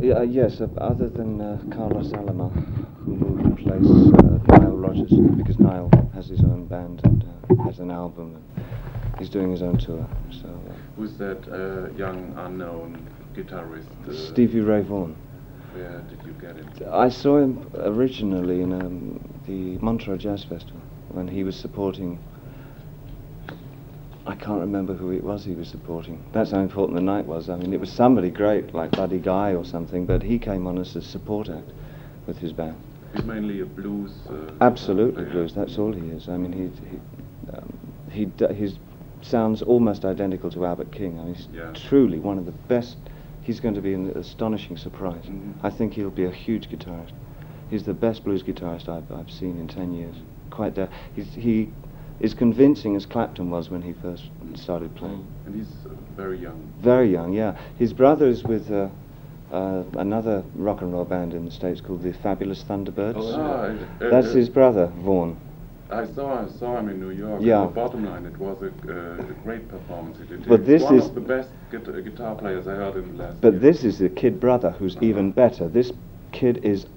Yeah, yes, other than Carlos Alomar, who plays Nile Rodgers, because Nile has his own band and has an album, and he's doing his own tour. So Who's that young unknown guitarist? Stevie Ray Vaughan. Where did you get him? I saw him originally in the Montreux Jazz Festival when he was supporting. I can't remember who it was he was supporting. That's how important the night was. I mean, it was somebody great, like Buddy Guy or something, but he came on as a support act with his band. He's mainly a blues. Absolutely blues. That's all he is. I mean, he sounds almost identical to Albert King. I mean, he's truly one of the best. He's going to be an astonishing surprise. I think he'll be a huge guitarist. He's the best blues guitarist I've seen in 10 years. Quite there. He is convincing as Clapton was when he first started playing. And he's very young. Very young, yeah. His brother is with another rock and roll band in the States called the Fabulous Thunderbirds. That's his brother, Vaughan. I saw him in New York. Yeah. The bottom line, it was a great performance. But this one is of the best guitar players I heard in the last. But this is the kid brother who's even better. This kid is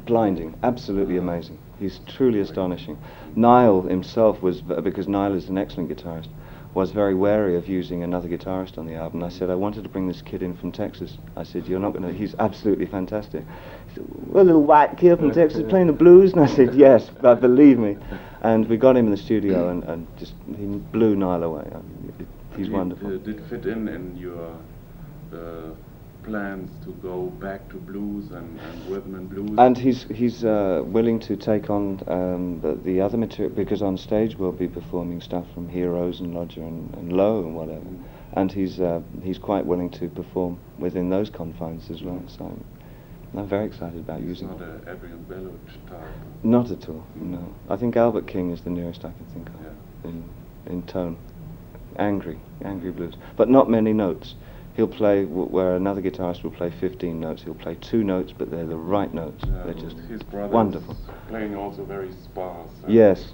blinding, absolutely amazing. He's truly astonishing. Niall himself was, because Niall is an excellent guitarist, was very wary of using another guitarist on the album. I said, I wanted to bring this kid in from Texas. I said, you're not going to, he's absolutely fantastic. He said, well, a little white kid from Texas playing the blues? And I said, yes, but believe me. And we got him in the studio and just, he blew Niall away. He's wonderful. Did it fit in your plans to go back to blues and rhythm and blues? And he's willing to take on the other material, because on stage we'll be performing stuff from Heroes and Lodger and Low and whatever. And he's quite willing to perform within those confines as well. So I'm very excited about using it. Not an Adrian Bellucci type? Not at all, no. I think Albert King is the nearest I can think of in tone. Angry blues. But not many notes. He'll play where another guitarist will play 15 notes. He'll play 2 notes, but they're the right notes. Yeah, they're just his brother wonderful. Playing also very sparse. Yes.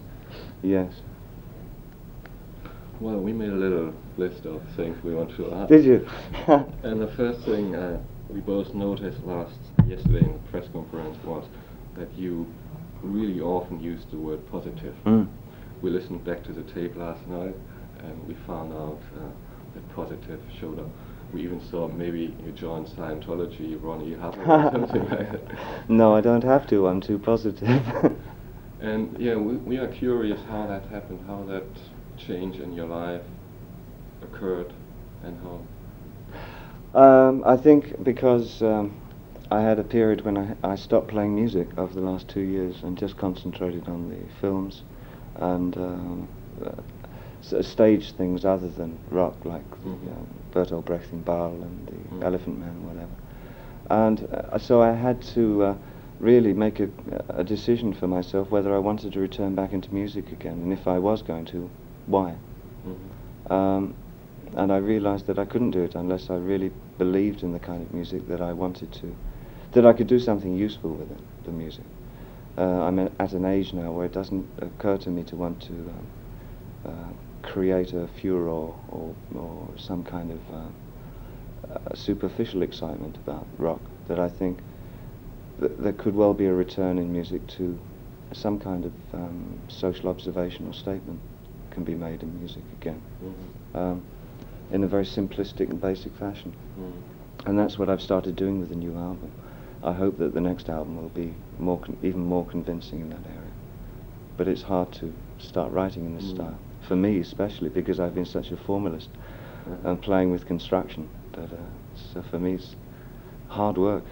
Well, we made a little list of things we want to ask. Did you? And the first thing we both noticed yesterday in the press conference was that you really often use the word positive. We listened back to the tape last night and we found out that positive showed up. We even saw maybe you joined Scientology, Ronnie Hubbard or something like that. No, I don't have to. I'm too positive. And yeah, we are curious how that happened, how that change in your life occurred, and how. I think because I had a period when I stopped playing music over the last 2 years and just concentrated on the films and stage things other than rock, like Bertolt Brecht in Bâle and the Elephant Man, whatever. And so I had to really make a decision for myself whether I wanted to return back into music again, and if I was going to, why. And I realized that I couldn't do it unless I really believed in the kind of music that I wanted to, that I could do something useful with it, the music. I'm at an age now where it doesn't occur to me to want to create a furor or some kind of superficial excitement about rock, that I think there could well be a return in music to some kind of social observation or statement can be made in music again, in a very simplistic and basic fashion. And that's what I've started doing with the new album. I hope that the next album will be even more convincing in that area. But it's hard to start writing in this style, for me especially, because I've been such a formalist and playing with construction. That so for me it's hard work,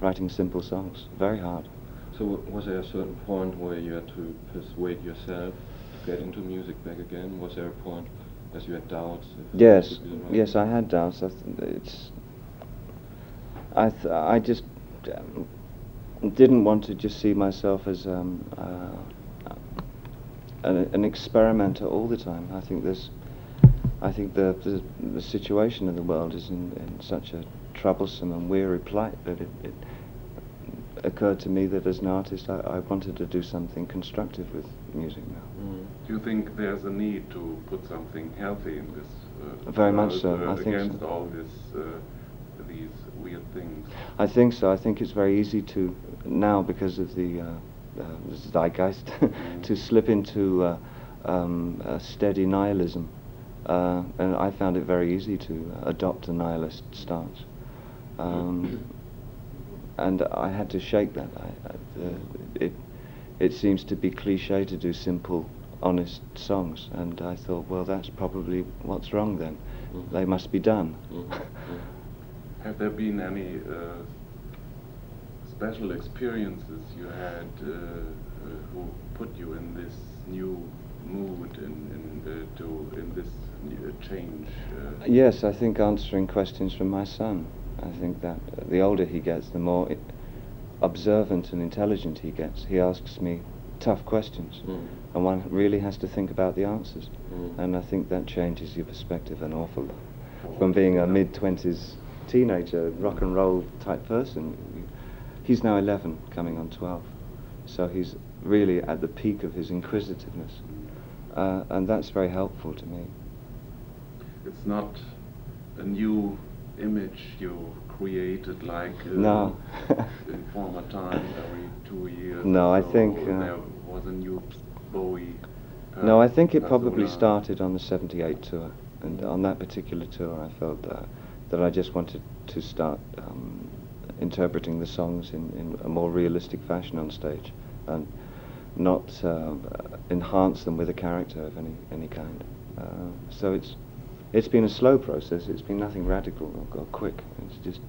writing simple songs, very hard. So was there a certain point where you had to persuade yourself to get into music back again? Was there a point as you had doubts? Yes, I had doubts. I just didn't want to just see myself as an experimenter all the time. I think the situation in the world is in such a troublesome and weary plight that it occurred to me that as an artist I wanted to do something constructive with music now. Do you think there's a need to put something healthy in this Very much so. I think against so. all this these weird things? I think so. I think it's very easy to now, because of the zeitgeist, to slip into a steady nihilism, and I found it very easy to adopt a nihilist stance, and I had to shake that. It seems to be cliche to do simple, honest songs, and I thought, well, that's probably what's wrong then. They must be done. Have there been any special experiences you had who put you in this new mood, in this change? Yes, I think answering questions from my son. I think that the older he gets, the more observant and intelligent he gets. He asks me tough questions, and one really has to think about the answers. And I think that changes your perspective an awful lot. From being a mid-20s teenager, rock and roll type person, he's now 11, coming on 12. So he's really at the peak of his inquisitiveness. And that's very helpful to me. It's not a new image you created like No. in former times, every 2 years. No, I think there was a new Bowie. No, I think it probably persona. started on the 78 tour, and on that particular tour I felt that I just wanted to start interpreting the songs in a more realistic fashion on stage, and not enhance them with a character of any kind. So it's been a slow process. It's been nothing radical or quick. It's just,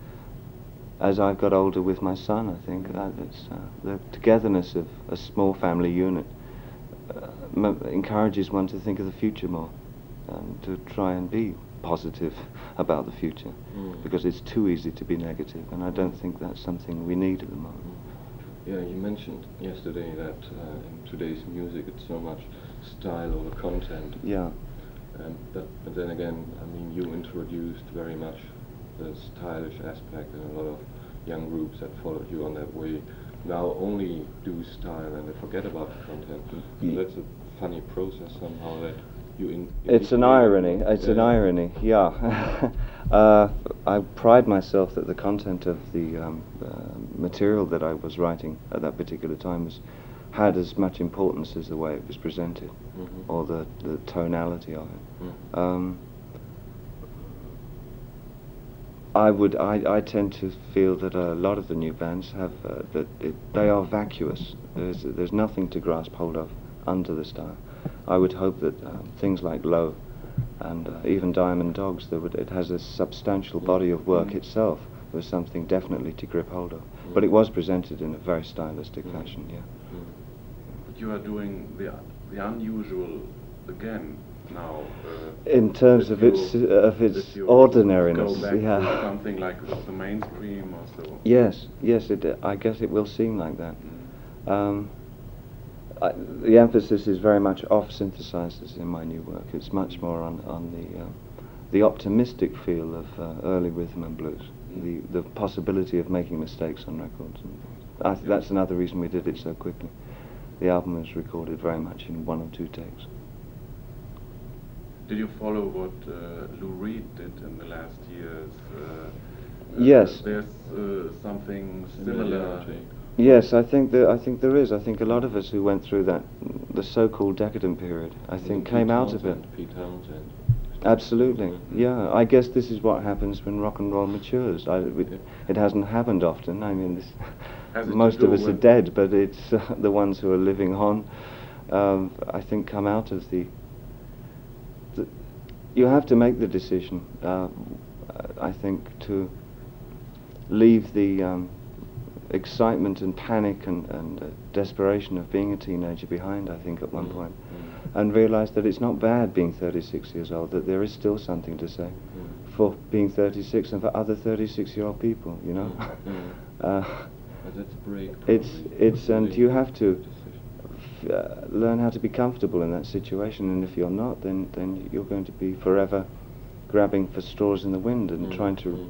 as I've got older with my son, I think that it's the togetherness of a small family unit encourages one to think of the future more, and to try and be positive about the future, because it's too easy to be negative, and I don't think that's something we need at the moment. Yeah, you mentioned yesterday that in today's music it's so much style over content. Yeah. But then again, I mean, you introduced very much the stylish aspect, and a lot of young groups that followed you on that way now only do style and they forget about the content. So that's a funny process somehow that you It's an irony. It's an irony. Yeah. I pride myself that the content of the material that I was writing at that particular time had as much importance as the way it was presented, or the tonality of it. I tend to feel that a lot of the new bands have they are vacuous. There's nothing to grasp hold of under the style. I would hope that things like Low and even Diamond Dogs, it has a substantial body of work itself. There was something definitely to grip hold of, but it was presented in a very stylistic fashion. Yeah. But you are doing the unusual again now. In terms of its ordinariness, go back yeah. to something like the mainstream or so. Yes, I guess it will seem like that. The emphasis is very much off synthesizers in my new work. It's much more on the optimistic feel of early rhythm and blues, the possibility of making mistakes on records. And that's another reason we did it so quickly. The album was recorded very much in 1 or 2 takes. Did you follow what Lou Reed did in the last years? Yes. There's something similar. Yes, I think there is. I think a lot of us who went through the so-called decadent period, I think, came out of it. Pete Townsend. Absolutely. Yeah. I guess this is what happens when rock and roll matures. It hasn't happened often. I mean, most of us are dead, but it's the ones who are living on, I think, come out of the you have to make the decision, I think, to leave the excitement and panic and desperation of being a teenager behind, I think, at one point, and realize that it's not bad being 36 years old, that there is still something to say for being 36 and for other 36-year-old people, you know. That's break. It's and you have to learn how to be comfortable in that situation, and if you're not, then you're going to be forever grabbing for straws in the wind and trying to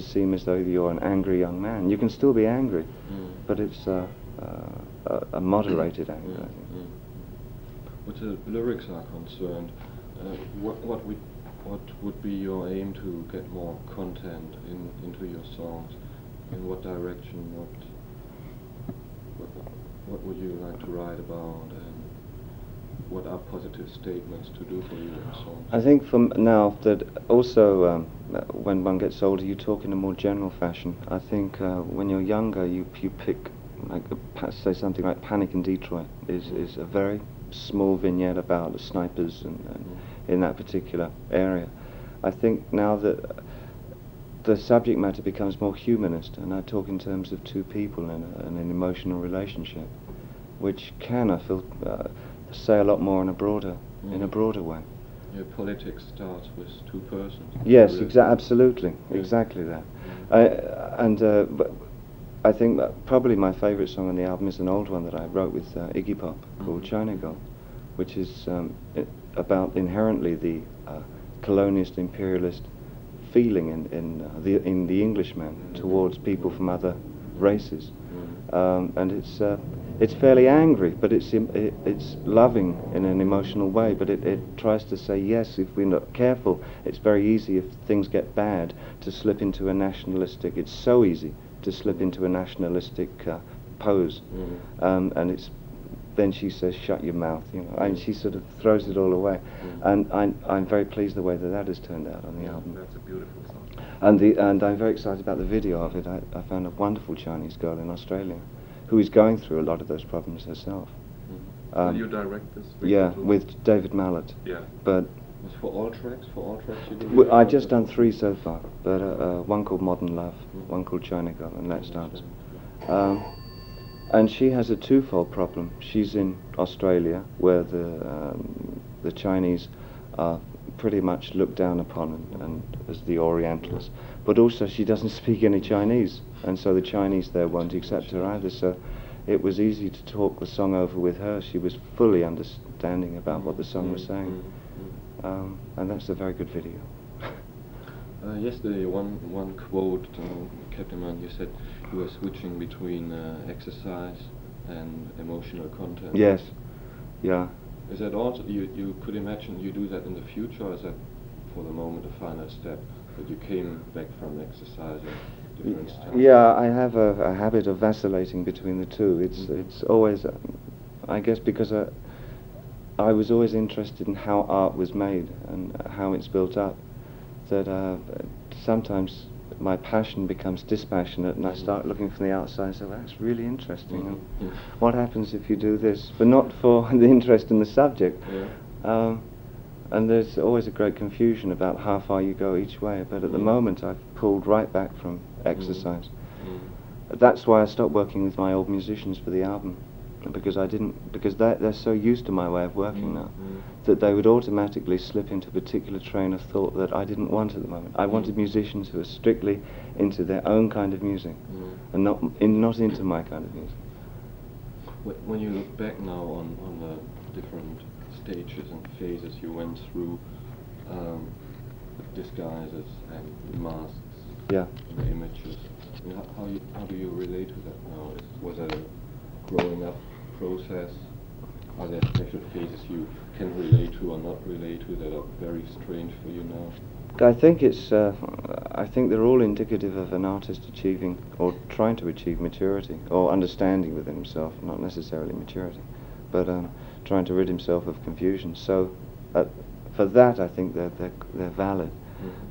seem as though you're an angry young man. You can still be angry, but it's a moderated anger, I think. What the lyrics are concerned, what we what would be your aim to get more content into your songs? In what direction? What would you like to write about? And what are positive statements to do for you in songs? I think from now that also when one gets older, you talk in a more general fashion. I think when you're younger, you pick like say something like "Panic in Detroit" is a very small vignette about the snipers and in that particular area. I think now that the subject matter becomes more humanist, and I talk in terms of two people and an emotional relationship, which can, I feel, say a lot more in a broader way. Your politics starts with two persons. Yes, absolutely, exactly that. But I think that probably my favourite song on the album is an old one that I wrote with Iggy Pop called China Girl, which is about inherently the colonialist, imperialist feeling in the Englishman towards people from other races, and it's fairly angry, but it's loving in an emotional way. But it tries to say yes, if we're not careful, it's very easy if things get bad to slip into a nationalistic. It's so easy to slip into a nationalistic pose, and it's. Then she says, "Shut your mouth," and she sort of throws it all away. And I'm very pleased the way that has turned out on the album. That's a beautiful song. And I'm very excited about the video of it. I found a wonderful Chinese girl in Australia who is going through a lot of those problems herself. Will you direct this? Yeah, with David Mallet. Yeah. But Was for all tracks you did? I've just done 3 so far, but one called Modern Love, one called China Girl, and Let's Dance. And she has a twofold problem. She's in Australia, where the Chinese are pretty much looked down upon and as the Orientals, but also she doesn't speak any Chinese, and so the Chinese there won't accept her either. So it was easy to talk the song over with her. She was fully understanding about what the song was saying, and that's a very good video. Yesterday, one quote kept in mind. You said you were switching between exercise and emotional content. Yes, yeah. Is that also you could imagine you do that in the future, or is that for the moment a final step that you came back from exercising different styles? Yeah, I have a habit of vacillating between the two. It's always, I guess, because I was always interested in how art was made and how it's built up. That sometimes my passion becomes dispassionate, and I start looking from the outside and say, well, that's really interesting. And what happens if you do this? But not for the interest in the subject. Yeah. And there's always a great confusion about how far you go each way. But at the moment, I've pulled right back from exercise. That's why I stopped working with my old musicians for the album, because they're so used to my way of working now, that they would automatically slip into a particular train of thought that I didn't want at the moment. I wanted musicians who are strictly into their own kind of music, and not into my kind of music. When you look back now on the different stages and phases you went through, with disguises and masks, and images, I mean, how do you relate to that now? Was it a growing up process? Are there special phases you can relate to or not relate to that are very strange for you now? I think I think they're all indicative of an artist achieving or trying to achieve maturity or understanding within himself, not necessarily maturity, but trying to rid himself of confusion. So for that, I think they're valid.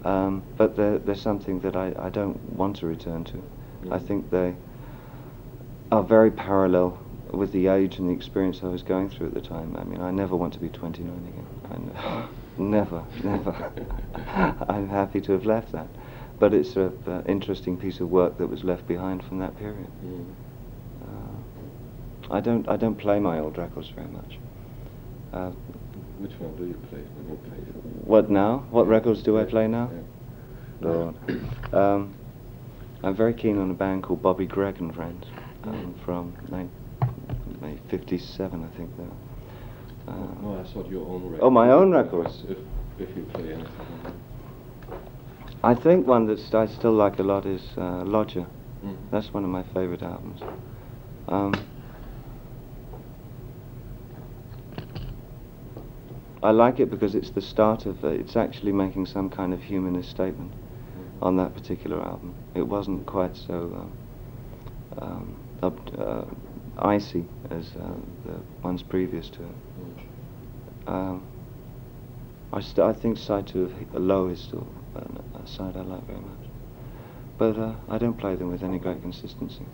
But they're something that I don't want to return to. I think they are very parallel with the age and the experience I was going through at the time. I mean, I never want to be 29 again. Never. I'm happy to have left that. But it's an interesting piece of work that was left behind from that period. I don't play my old records very much. Which one do you play when you play? What now? What records do I play now? Yeah. Lord. I'm very keen on a band called Bobby Gregg and Friends, from 57, I think. No, I thought your own records. Oh, my own records. If you play anything. I think one that I still like a lot is Lodger. That's one of my favourite albums. I like it because it's the start of it's actually making some kind of humanist statement on that particular album. It wasn't quite so icy as the ones previous to it. I think side 2 of Low is still a side I like very much, but I don't play them with any great consistency.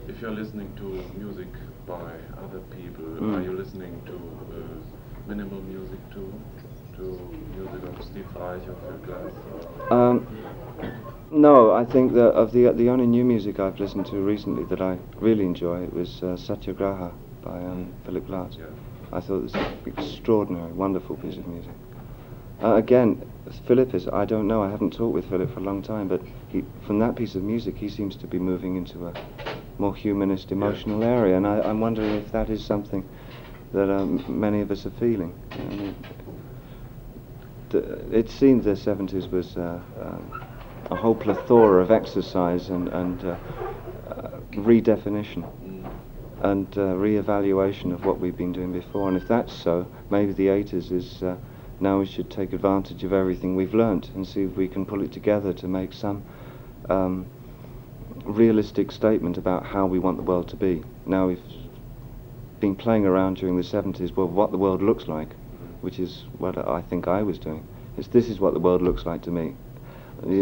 If you're listening to music by other people, are you listening to minimal music too? To music of Steve Reich or Phil Glass? No, I think that of the only new music I've listened to recently that I really enjoy, it was Satyagraha by Philip Glass. Yeah. I thought it was an extraordinary, wonderful piece of music. Again, Philip is, I don't know, I haven't talked with Philip for a long time, but from that piece of music he seems to be moving into a more humanist, emotional area, and I'm wondering if that is something that many of us are feeling. It seemed the 70s was a whole plethora of exercise and redefinition and re-evaluation of what we've been doing before, and if that's so, maybe the 80s is now we should take advantage of everything we've learnt and see if we can pull it together to make some realistic statement about how we want the world to be. Now we've been playing around during the 70s, well, what the world looks like, which is what I think I was doing. This is what the world looks like to me.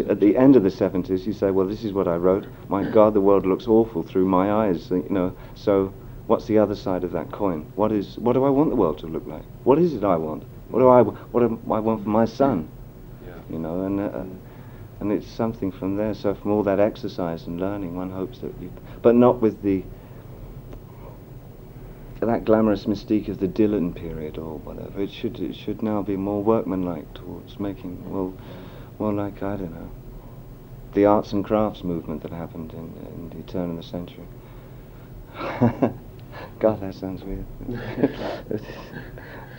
At the end of the 70s, you say, well, this is what I wrote. My God, the world looks awful through my eyes. You know, so what's the other side of that coin? What do I want the world to look like? What is it I want? What do I want for my son? Yeah. You know, and it's something from there. So from all that exercise and learning, one hopes that but not with that glamorous mystique of the Dylan period or whatever. It should now be more workmanlike towards making, well, more like, I don't know, the arts and crafts movement that happened in the turn of the century. God, that sounds weird.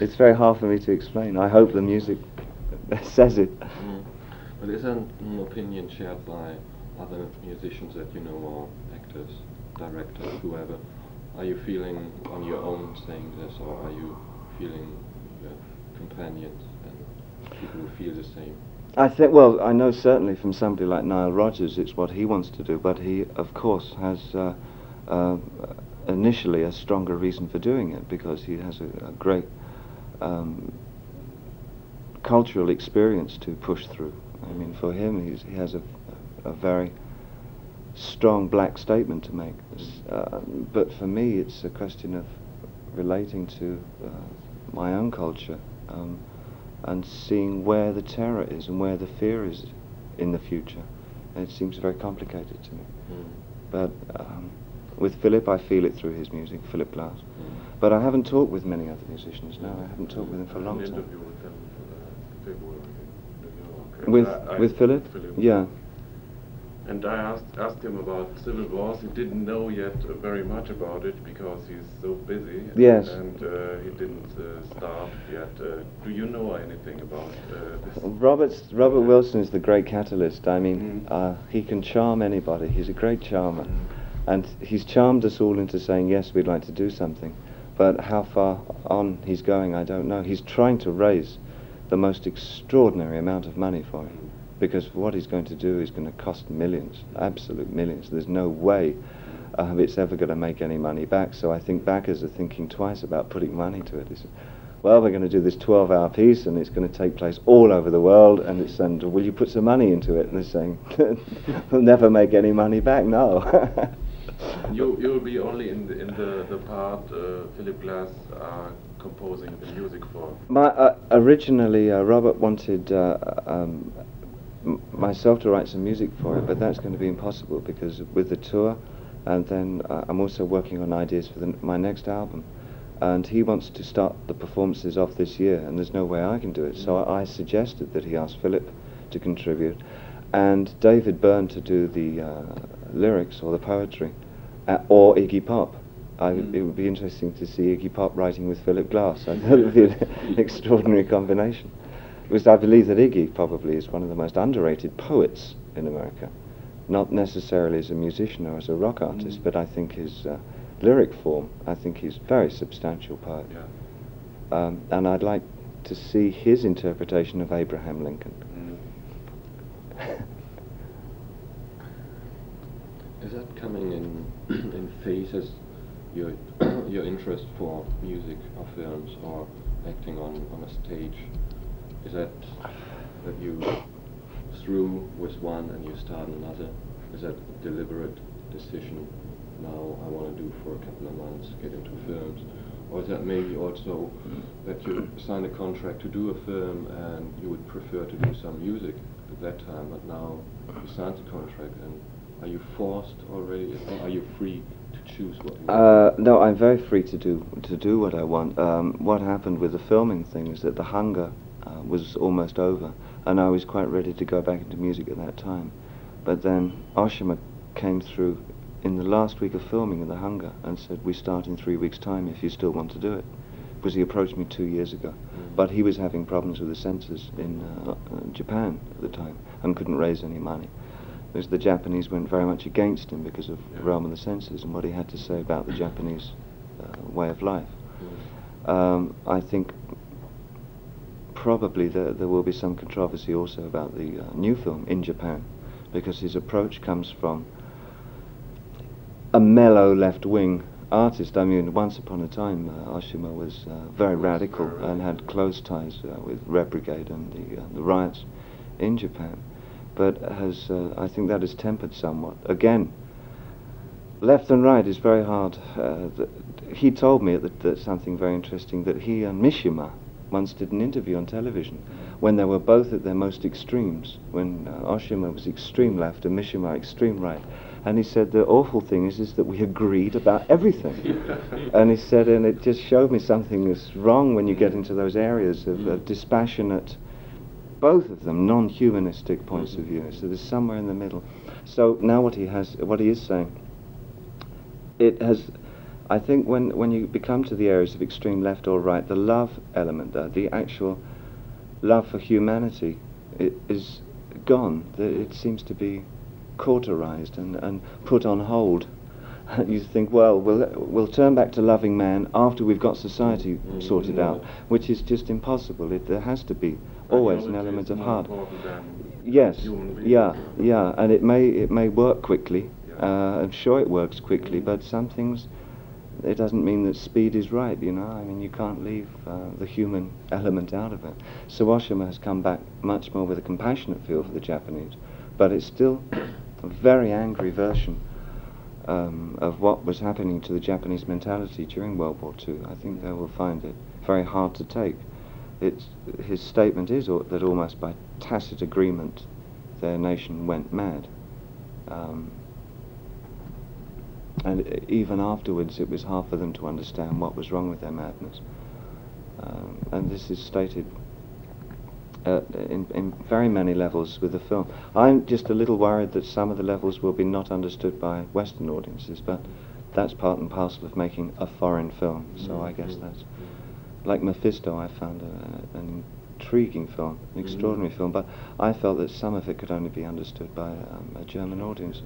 It's very hard for me to explain. I hope the music says it. But is that an opinion shared by other musicians that you know, or actors, directors, whoever? Are you feeling on your own saying this, or are you feeling you have companions and people who feel the same? I think, well, I know certainly from somebody like Nile Rodgers it's what he wants to do, but he, of course, has initially a stronger reason for doing it, because he has a great cultural experience to push through. I mean, for him, he has a very strong black statement to make. But for me, it's a question of relating to my own culture and seeing where the terror is and where the fear is in the future. And it seems very complicated to me. But with Philip, I feel it through his music, Philip Glass. But I haven't talked with many other musicians now. I haven't talked with them for a long time. Interview with them for February. Okay. With Philip? Yeah. And I asked him about Civil Wars. He didn't know yet very much about it because he's so busy. Yes. And he didn't start yet. Do you know anything about this? Robert Wilson is the great catalyst. I mean, he can charm anybody. He's a great charmer. And he's charmed us all into saying, yes, we'd like to do something. But how far on he's going, I don't know. He's trying to raise the most extraordinary amount of money for him, because what he's going to do is going to cost millions, absolute millions. There's no way it's ever going to make any money back. So I think backers are thinking twice about putting money to it. It's, well, we're going to do this 12-hour piece, and it's going to take place all over the world, and will you put some money into it? And they're saying, we'll never make any money back, no. You'll be only in the part Philip Glass composing the music for. Originally, Robert wanted myself to write some music for it, but that's going to be impossible because with the tour, and then I'm also working on ideas for my next album, and he wants to start the performances off this year, and there's no way I can do it. So I suggested that he ask Philip to contribute, and David Byrne to do the lyrics or the poetry, or Iggy Pop. It would be interesting to see Iggy Pop writing with Philip Glass. I thought it would be an extraordinary combination. Because I believe that Iggy probably is one of the most underrated poets in America. Not necessarily as a musician or as a rock artist, but I think his lyric form, I think he's a very substantial poet. Yeah. And I'd like to see his interpretation of Abraham Lincoln. Is that coming in phases, your your interest for music or films or acting on a stage? Is that you through with one and you start another? Is that a deliberate decision? Now I want to do for a couple of months, get into films, or is that maybe also that you sign a contract to do a film and you would prefer to do some music at that time, but now you signed the contract, and are you forced already, or are you free to choose what you want? No, I'm very free to do what I want. What happened with the filming thing is that the hunger was almost over, and I was quite ready to go back into music at that time. But then Oshima came through in the last week of filming of the hunger and said, we start in 3 weeks' time if you still want to do it. Because he approached me 2 years ago. But he was having problems with the censors in Japan at the time and couldn't raise any money. Because the Japanese went very much against him because of the realm of the censors and what he had to say about the Japanese way of life. I think probably there will be some controversy also about the new film in Japan, because his approach comes from a mellow left-wing artist. I mean, once upon a time, Oshima was very radical and had close ties with Red Brigade and the riots in Japan. But has, I think that has tempered somewhat. Again, left and right is very hard. He told me that something very interesting, that he and Mishima once did an interview on television when they were both at their most extremes, when Oshima was extreme left and Mishima extreme right. And he said the awful thing is that we agreed about everything. And he said, and it just showed me something is wrong when you get into those areas of dispassionate, both of them non-humanistic points of view. So there's somewhere in the middle. So now what he is saying, it has, I think when you become to the areas of extreme left or right, the love element, the actual love for humanity, is gone. It seems to be cauterized and put on hold. You think, well, we'll turn back to loving man after we've got society sorted out, which is just impossible. There has to be always an element of heart. Yes, yeah, and it may work quickly. I'm sure it works quickly, but some things, it doesn't mean that speed is right, you know. I mean, you can't leave the human element out of it. So Oshima has come back much more with a compassionate feel for the Japanese, but it's still a very angry version of what was happening to the Japanese mentality during World War II. I think they will find it very hard to take. His statement is that almost by tacit agreement their nation went mad. And even afterwards it was hard for them to understand what was wrong with their madness. And this is stated in very many levels with the film. I'm just a little worried that some of the levels will be not understood by Western audiences, but that's part and parcel of making a foreign film. So I guess that's, like Mephisto, I found an intriguing film, an extraordinary film, but I felt that some of it could only be understood by a German audience.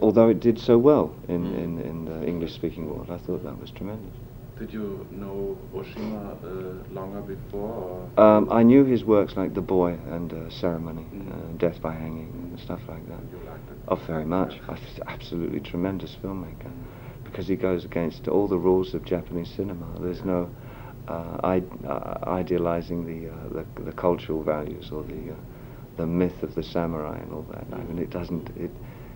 Although it did so well in the English-speaking world, I thought that was tremendous. Did you know Oshima longer before? Or? I knew his works like The Boy and Ceremony, Death by Hanging, and stuff like that. You liked it? Oh, very much. Absolutely tremendous filmmaker, because he goes against all the rules of Japanese cinema. There's no idealizing the cultural values or the myth of the samurai and all that. I mean, it doesn't.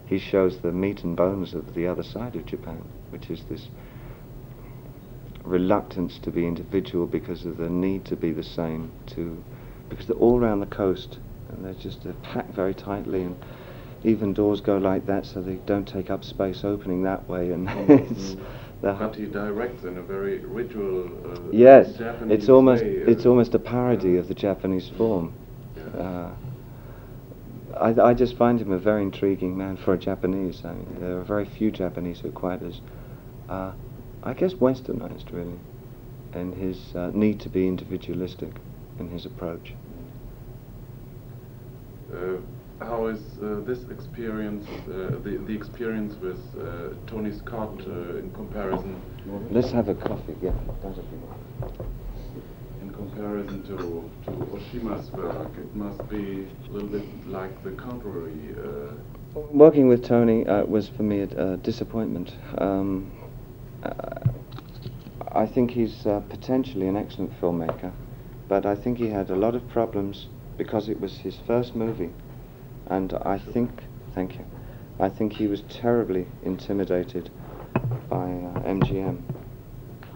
He shows the meat and bones of the other side of Japan, which is this reluctance to be individual because of the need to be the same, because they're all around the coast and they're packed very tightly, and even doors go like that so they don't take up space opening that way, and but he directs in a very ritual yes, Japanese it's almost way, it's almost a parody of the Japanese form. I just find him a very intriguing man for a Japanese. I mean, there are very few Japanese who are quite as, I guess, westernized, really, in his need to be individualistic in his approach. How is this experience, the experience with Tony Scott in comparison? Let's have a coffee, yeah. In comparison comparison to Oshima's work, it must be a little bit like the contrary. Working with Tony was for me a disappointment. I think he's potentially an excellent filmmaker, but I think he had a lot of problems because it was his first movie, and I think, thank you, I think he was terribly intimidated by MGM,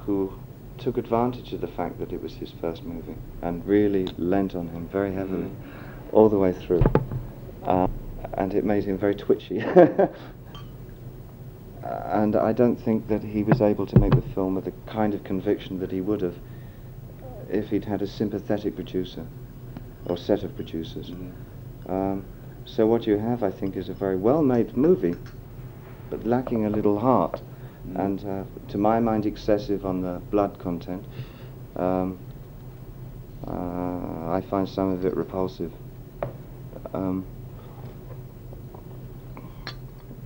who took advantage of the fact that it was his first movie and really lent on him very heavily all the way through, and it made him very twitchy. And I don't think that he was able to make the film with the kind of conviction that he would have if he'd had a sympathetic producer or set of producers. So what you have, I think, is a very well-made movie, but lacking a little heart, and to my mind excessive on the blood content. I find some of it repulsive.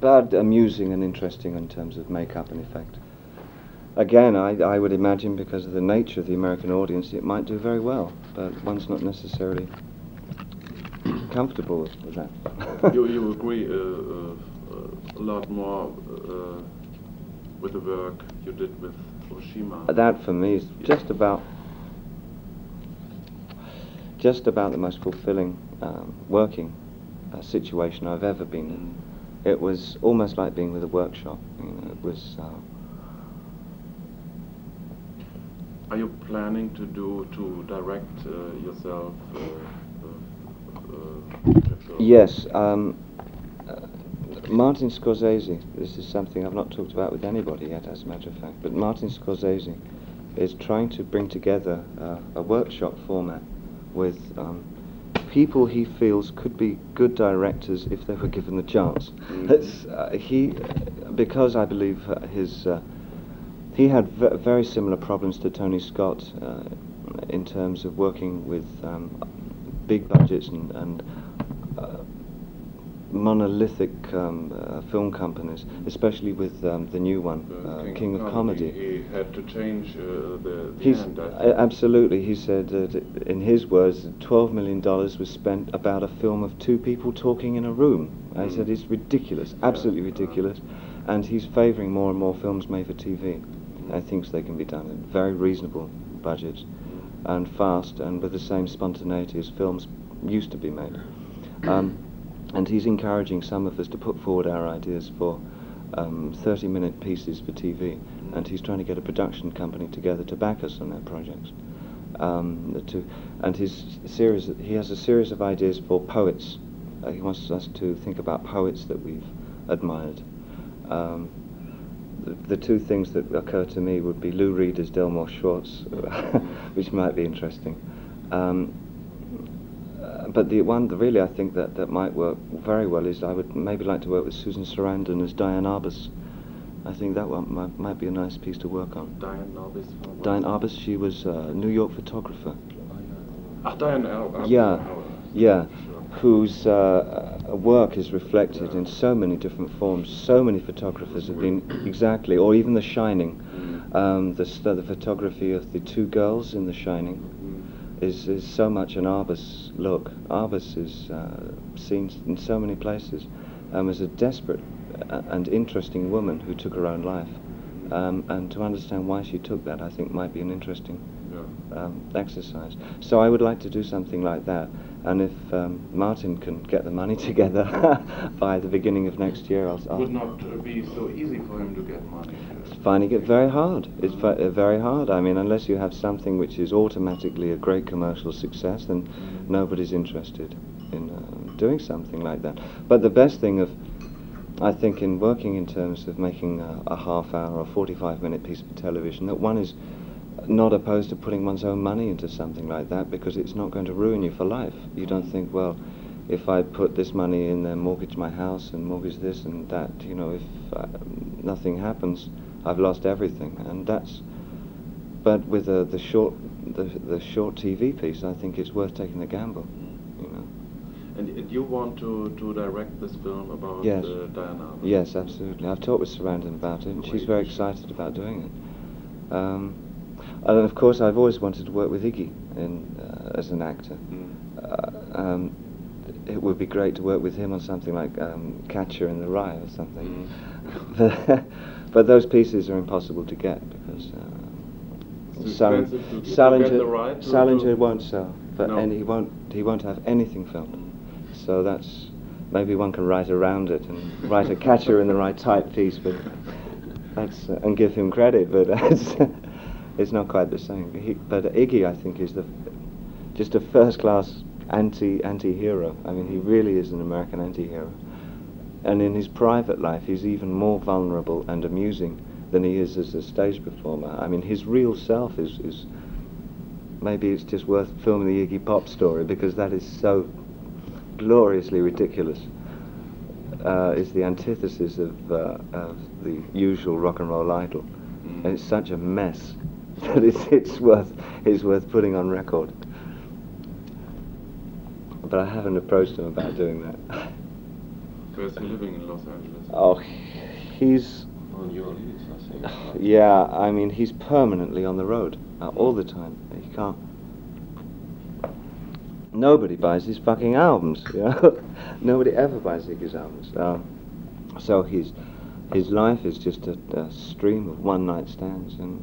But amusing and interesting in terms of makeup and effect. Again, I would imagine because of the nature of the American audience, it might do very well, but one's not necessarily comfortable with that. You agree a lot more with the work you did with Oshima? That for me is just about the most fulfilling working situation I've ever been in. It was almost like being with a workshop. You know, it was. Are you planning to direct yourself? Yes. Martin Scorsese. This is something I've not talked about with anybody yet, as a matter of fact. But Martin Scorsese is trying to bring together a workshop format with people he feels could be good directors if they were given the chance. Because I believe he had very similar problems to Tony Scott in terms of working with big budgets and monolithic film companies, especially with the new one, King of Comedy. He had to change the end. Absolutely. He said that, in his words, $12 million was spent about a film of two people talking in a room. I said it's ridiculous, absolutely ridiculous, and he's favouring more and more films made for TV. I think they can be done at very reasonable budgets and fast and with the same spontaneity as films used to be made. And he's encouraging some of us to put forward our ideas for 30-minute pieces for TV, and he's trying to get a production company together to back us on their projects. And he has a series of ideas for poets. He wants us to think about poets that we've admired. The two things that occur to me would be Lou Reed as Delmore Schwartz, which might be interesting. But the one that really I think that might work very well is I would maybe like to work with Susan Sarandon as Diane Arbus. I think that one might be a nice piece to work on. Diane Arbus? Diane Arbus, she was a New York photographer. Diane Arbus. Yeah, whose work is reflected in so many different forms. So many photographers have been exactly, or even The Shining. The photography of the two girls in The Shining is so much an Arbus look. Arbus is seen in so many places as a desperate and interesting woman who took her own life. And to understand why she took that, I think, might be an interesting exercise. So I would like to do something like that. And if Martin can get the money together by the beginning of next year, It would not be so easy for him to get money. It's finding it very hard. It's very hard. I mean, unless you have something which is automatically a great commercial success, then nobody's interested in doing something like that. But the best thing I think, in working in terms of making a half-hour or 45-minute piece of television, that one is not opposed to putting one's own money into something like that, because it's not going to ruin you for life. You don't think, well, if I put this money in there, mortgage my house and mortgage this and that, you know, if nothing happens, I've lost everything. And that's. But with the short TV piece, I think it's worth taking the gamble. You know. And you want to direct this film about Diana? Yes, absolutely. I've talked with Sarandon about it, and she's very excited about doing it. And of course, I've always wanted to work with Iggy as an actor. It would be great to work with him on something like Catcher in the Rye or something. But those pieces are impossible to get because Salinger won't sell, and he won't have anything filmed. So that's maybe one can write around it and write a Catcher in the Rye type piece, but that's and give him credit, but it's not quite the same. But Iggy, I think, is just a first-class anti-hero. I mean, he really is an American anti-hero. And in his private life, he's even more vulnerable and amusing than he is as a stage performer. I mean, his real self is maybe it's just worth filming the Iggy Pop story, because that is so gloriously ridiculous. It's the antithesis of the usual rock and roll idol. And it's such a mess that it's worth putting on record. But I haven't approached him about doing that. Where's he living in Los Angeles? Oh, he's... On your leaves, I think. Yeah, I mean, he's permanently on the road, all the time. He can't... Nobody buys his fucking albums, you know? Nobody ever buys Iggy's albums. So his life is just a stream of one-night stands, and